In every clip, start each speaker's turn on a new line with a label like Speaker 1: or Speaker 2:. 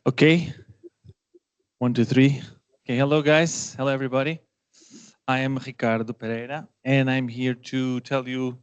Speaker 1: Okay, 1, 2, 3. Okay, hello guys. Hello everybody. I am Ricardo Pereira, and I'm here to tell you,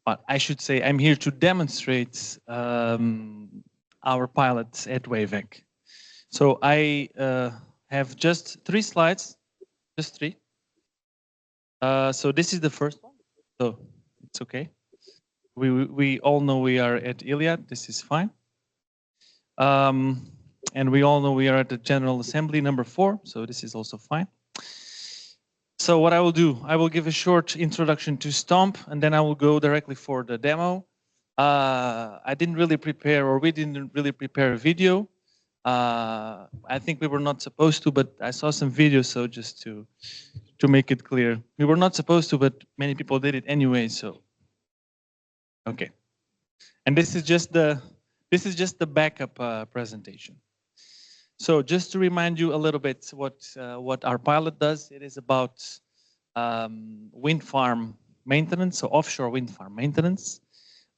Speaker 1: I should say, I'm here to demonstrate our pilots at WAVEC. So I have just 3 slides, just 3. So this is the first one, so it's okay. We all know we are at Iliad. This is fine. And we all know we are at the General Assembly number 4, so this is also fine. So what I will do, I will give a short introduction to Stomp, and then I will go directly for the demo. I didn't really prepare, or we didn't really prepare a video. I think we were not supposed to, but I saw some videos, so just to make it clear, we were not supposed to, but many people did it anyway. So, okay. And this is just the backup presentation. So just to remind you a little bit what our pilot does, it is about wind farm maintenance, so offshore wind farm maintenance.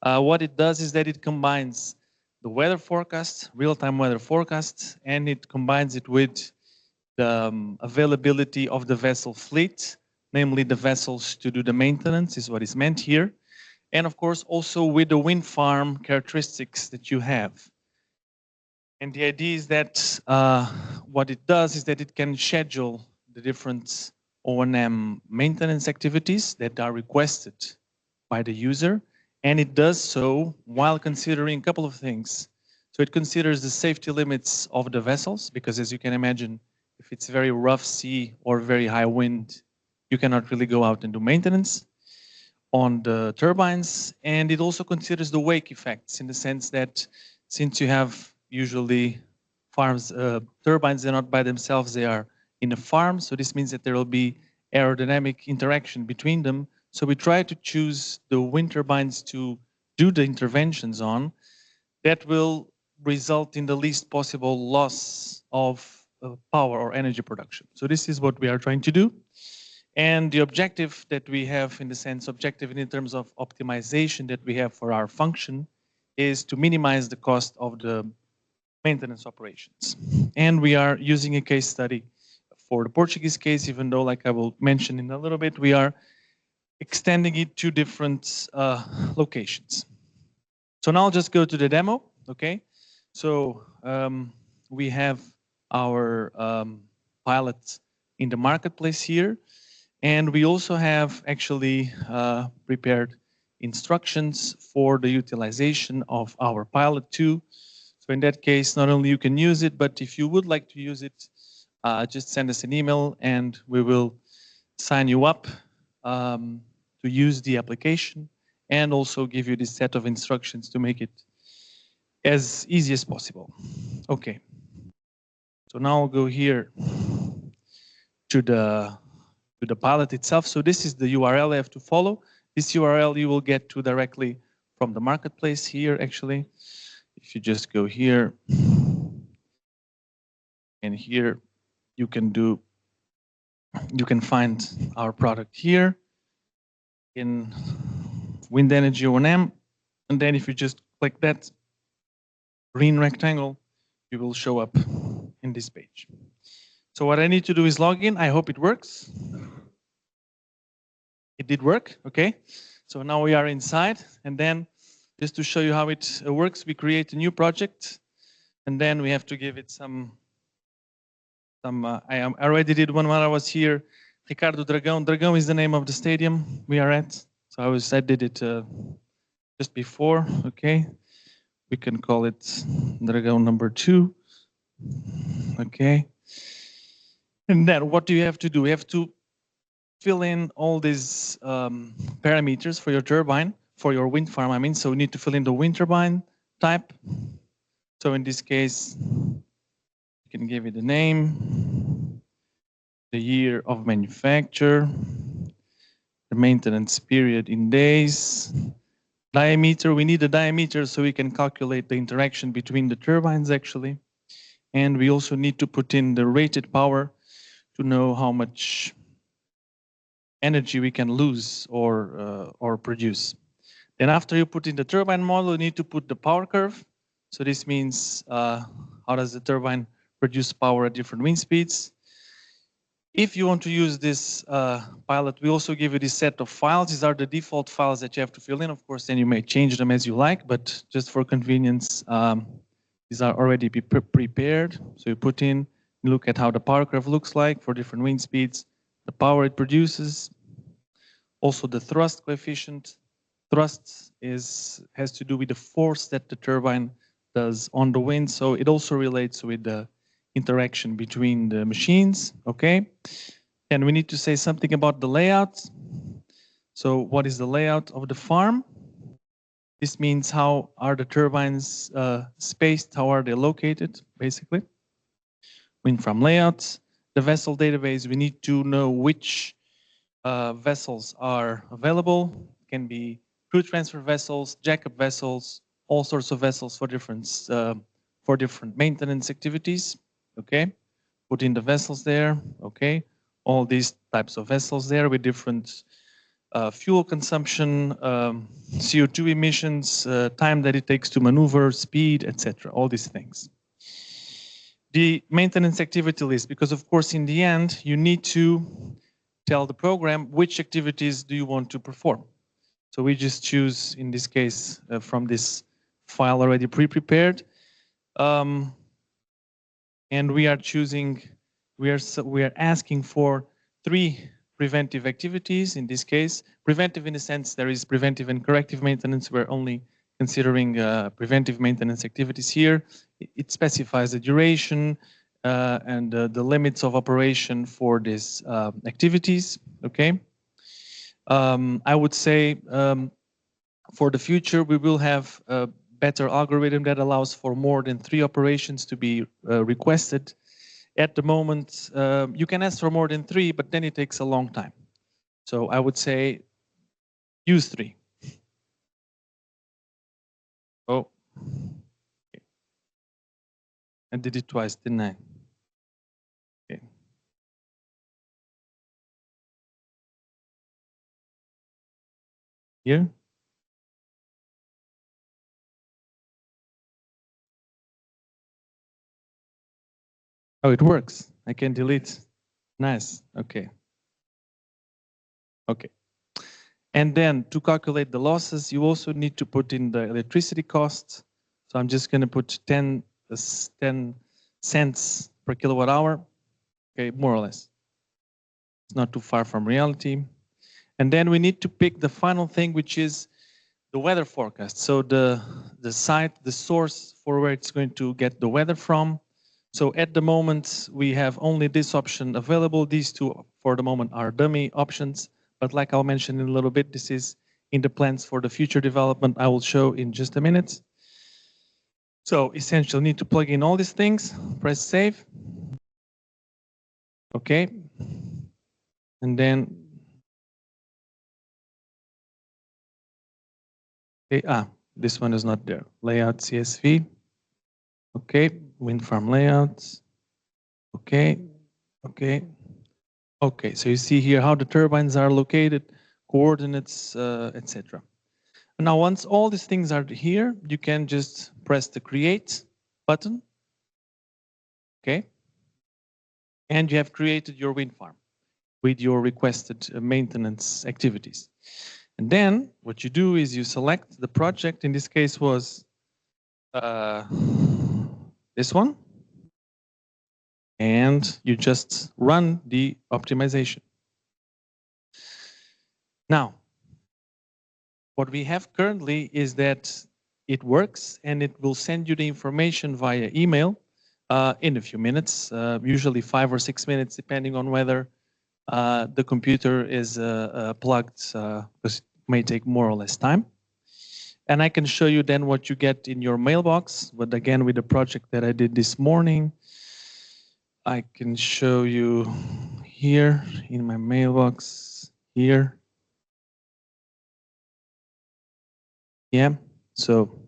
Speaker 1: What it does is that it combines the weather forecast, real-time weather forecast, and it combines it with the availability of the vessel fleet, namely the vessels to do the maintenance is what is meant here. And of course, also with the wind farm characteristics that you have. And the idea is that what it does is that it can schedule the different O&M maintenance activities that are requested by the user. And it does so while considering a couple of things. So it considers the safety limits of the vessels, because as you can imagine, if it's very rough sea or very high wind, you cannot really go out and do maintenance on the turbines. And it also considers the wake effects in the sense that since you have usually farms, turbines, they're not by themselves, they are in a farm. So this means that there will be aerodynamic interaction between them. So we try to choose the wind turbines to do the interventions on that will result in the least possible loss of power or energy production. So this is what we are trying to do. And the objective that we have, in the sense objective in terms of optimization that we have for our function, is to minimize the cost of the maintenance operations. And we are using a case study for the Portuguese case, even though, like I will mention in a little bit, we are extending it to different locations. So now I'll just go to the demo, okay? So we have our pilot in the marketplace here. And we also have actually prepared instructions for the utilization of our pilot too. So in that case, not only you can use it, but if you would like to use it, just send us an email and we will sign you up to use the application and also give you this set of instructions to make it as easy as possible. Okay. So now I'll go here to the pilot itself. So this is the URL I have to follow. This URL you will get to directly from the marketplace here, actually. If you just go here, and here you can find our product here in wind energy O&M. And then if you just click that green rectangle, you will show up in this page. So what I need to do is log in. I hope it works. It did work, okay? So now we are inside, and then just to show you how it works, we create a new project, and then we have to give it some I already did one while I was here. Ricardo Dragão. Dragão is the name of the stadium we are at. So I did it just before, okay? We can call it Dragão number 2, okay? And then what do you have to do? We have to fill in all these parameters for your turbine, for your wind farm, I mean. So we need to fill in the wind turbine type. So in this case, you can give it a name, the year of manufacture, the maintenance period in days, diameter. We need a diameter so we can calculate the interaction between the turbines, actually. And we also need to put in the rated power to know how much energy we can lose or produce. Then after you put in the turbine model, you need to put the power curve. So this means how does the turbine produce power at different wind speeds. If you want to use this pilot, we also give you this set of files. These are the default files that you have to fill in. Of course, then you may change them as you like, but just for convenience, these are already prepared. So you put in, you look at how the power curve looks like for different wind speeds, the power it produces, also the thrust coefficient. Thrust has to do with the force that the turbine does on the wind. So it also relates with the interaction between the machines, okay? And we need to say something about the layout. So what is the layout of the farm? This means how are the turbines spaced, how are they located, basically. Wind farm layouts. The vessel database, we need to know which vessels are available. It can be crew transfer vessels, jackup vessels, all sorts of vessels for different maintenance activities. Okay, put in the vessels there. Okay, all these types of vessels there with different fuel consumption, CO2 emissions, time that it takes to maneuver, speed, etc. All these things. The maintenance activity list, because of course in the end you need to tell the program which activities do you want to perform. So we just choose, in this case, from this file already pre-prepared. And we are choosing, we are asking for 3 preventive activities. In this case, preventive in the sense there is preventive and corrective maintenance. We're only considering preventive maintenance activities here. It specifies the duration and the limits of operation for these activities. Okay. I would say for the future, we will have a better algorithm that allows for more than 3 operations to be requested. At the moment, you can ask for more than 3, but then it takes a long time. So I would say use 3. Oh, okay. I did it twice, didn't I? Okay. Here. Oh, it works. I can delete. Nice. Okay. Okay. And then to calculate the losses, you also need to put in the electricity costs. So I'm just going to put 10 cents per kilowatt hour. Okay, more or less. It's not too far from reality. And then we need to pick the final thing, which is the weather forecast. So the site, the source for where it's going to get the weather from. So at the moment, we have only this option available. These 2 for the moment are dummy options. But like I'll mention in a little bit, this is in the plans for the future development I will show in just a minute. So essentially, need to plug in all these things, press save. Okay. And then, okay, this one is not there. Layout CSV. Okay, wind farm layouts. Okay, okay. Okay, so you see here how the turbines are located, coordinates, etc. Now, once all these things are here, you can just press the create button. Okay. And you have created your wind farm with your requested maintenance activities. And then what you do is you select the project. In this case was this one. And you just run the optimization. Now, what we have currently is that it works and it will send you the information via email in a few minutes, usually 5 or 6 minutes, depending on whether the computer is plugged, because it may take more or less time. And I can show you then what you get in your mailbox. But again, with the project that I did this morning, I can show you here in my mailbox here. Yeah, so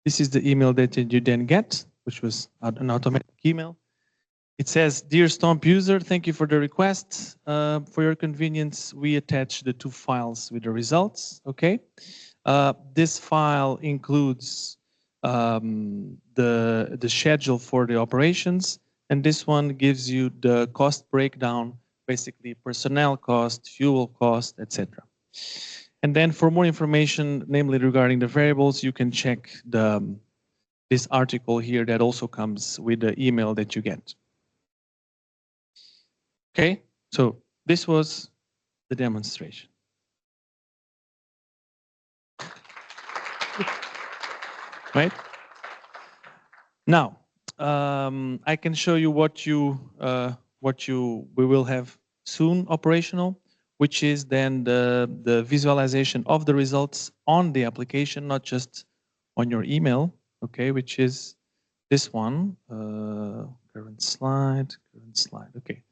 Speaker 1: this is the email that you then get, which was an automatic email. It says, dear Stomp user, thank you for the request. For your convenience, we attach the 2 files with the results, okay? This file includes the schedule for the operations, and this one gives you the cost breakdown, basically personnel cost, fuel cost, etc. And then for more information, namely regarding the variables, you can check this article here that also comes with the email that you get. Okay, so this was the demonstration. Right? Now, I can show you what we will have soon operational, which is then the visualization of the results on the application, not just on your email, okay, which is this one, current slide, okay.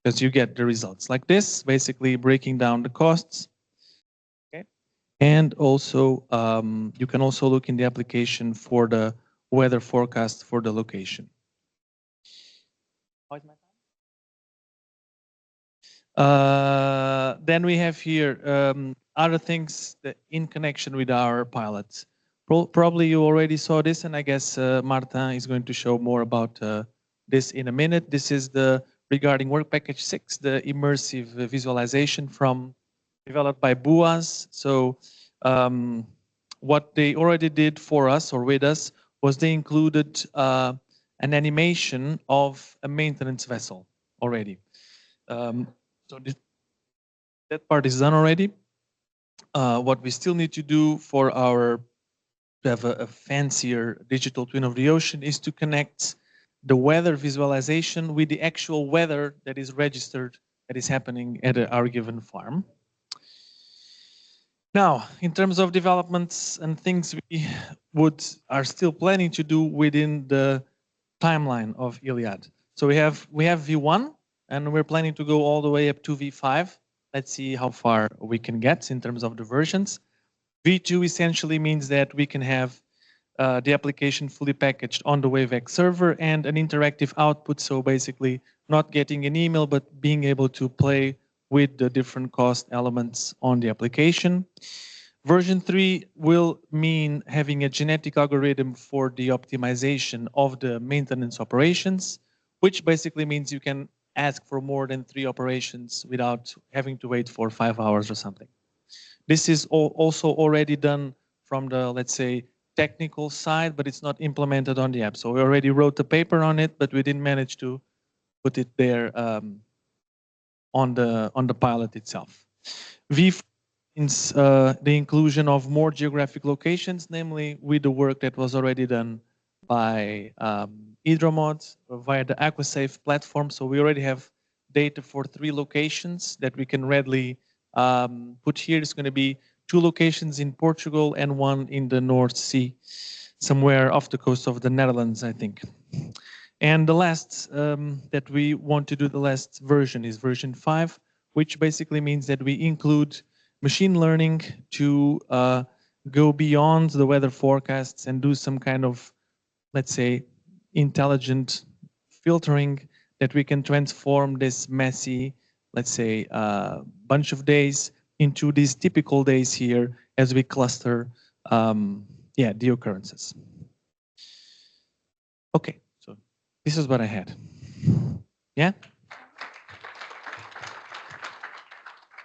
Speaker 1: Because you get the results like this, basically breaking down the costs. Okay. And also, you can also look in the application for the weather forecast for the location. Then we have here other things that in connection with our pilots. Probably you already saw this, and I guess Martin is going to show more about this in a minute. This is the regarding work package 6, the immersive visualization from developed by Boaz. So what they already did for us or with us was they included an animation of a maintenance vessel already. So that part is done already. What we still need to do for to have a fancier digital twin of the ocean is to connect the weather visualization with the actual weather that is registered, that is happening at our given farm. Now, in terms of developments and things we are still planning to do within the timeline of Iliad. So we have V1, and we're planning to go all the way up to V5. Let's see how far we can get in terms of the versions. V2 essentially means that we can have the application fully packaged on the WaveX server and an interactive output. So basically not getting an email, but being able to play with the different cost elements on the application. Version 3 will mean having a genetic algorithm for the optimization of the maintenance operations, which basically means you can ask for more than 3 operations without having to wait for 5 hours or something. This is also already done from the, let's say, technical side, but it's not implemented on the app. So we already wrote the paper on it, but we didn't manage to put it there on the pilot itself. V4 means the inclusion of more geographic locations, namely with the work that was already done by Hydromod via the AquaSafe platform. So we already have data for 3 locations that we can readily put here. It's going to be 2 locations in Portugal and 1 in the North Sea, somewhere off the coast of the Netherlands, I think. And the last that we want to do, the last version is version 5, which basically means that we include machine learning to go beyond the weather forecasts and do some kind of, let's say, intelligent filtering that we can transform this messy, let's say, bunch of days into these typical days here as we cluster the occurrences. Okay, so this is what I had. Yeah?